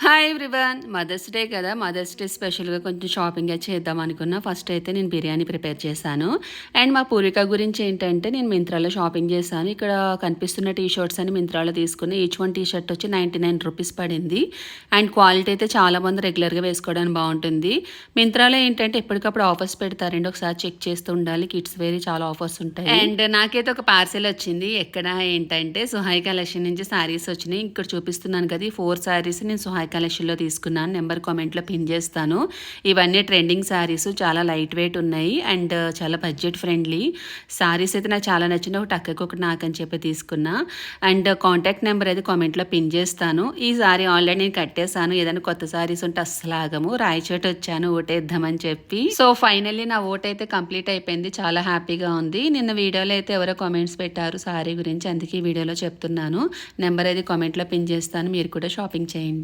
Hi everyone. Mothers day కదా! Mothers day స్పెషల్‌గా కొంచెం షాపింగే చేద్దాం అనుకున్నా. ఫస్ట్ అయితే నేను బిర్యానీ ప్రిపేర్ చేశాను. అండ్ మా పూర్విక గురించి ఏంటంటే నేను మింత్రాలో షాపింగ్ చేశాను. ఇక్కడ కనిపిస్తున్న టీ షర్ట్స్ అని మింత్రాలో తీసుకున్నా. ఈచ్ వన్ టీ షర్ట్ వచ్చి ₹99 పడింది. అండ్ క్వాలిటీ అయితే చాలా బాగుంది. రెగ్యులర్‌గా వేసుకోవడానికి బాగుంటుంది. మింత్రాలో ఏంటంటే ఎప్పటికప్పుడు ఆఫర్స్ పెడతారండి. ఒకసారి చెక్ చేస్తూ ఉండాలి. కిడ్స్ వేర్ చాలా ఆఫర్స్ ఉంటాయి. అండ్ నాకైతే ఒక పార్సెల్ వచ్చింది. ఎక్కడ ఏంటంటే సుహాయ్ కలెక్షన్ నుంచి శారీస్ వచ్చినాయి. ఇక్కడ చూపిస్తున్నాను కదా! ఈ 4 శారీస్ నేను సుహాయ్ కలెక్షన్లో తీసుకున్నాను. నెంబర్ కామెంట్లో పిన్ చేస్తాను. ఇవన్నీ ట్రెండింగ్ శారీస్, చాలా లైట్ వెయిట్ ఉన్నాయి అండ్ చాలా బడ్జెట్ ఫ్రెండ్లీ శారీస్ అయితే నాకు చాలా నచ్చింది. ఒకటి అక్కకి ఒకటి నాకని చెప్పి తీసుకున్నా. అండ్ కాంటాక్ట్ నెంబర్ అయితే కామెంట్లో పిన్ చేస్తాను. ఈ సారీ ఆల్రెడీ నేను కట్టేశాను. ఏదైనా కొత్త శారీస్ ఉంటే అస్సలు ఆగము. రాయచోట వచ్చాను ఓటేద్దామని చెప్పి. సో ఫైనల్లీ నా ఓట్ అయితే కంప్లీట్ అయిపోయింది. చాలా హ్యాపీగా ఉంది. నిన్న వీడియోలో అయితే ఎవరో కామెంట్స్ పెట్టారు శారీ గురించి, అందుకే ఈ వీడియోలో చెప్తున్నాను. నెంబర్ అయితే కామెంట్లో పిన్ చేస్తాను. మీరు కూడా షాపింగ్ చేయండి.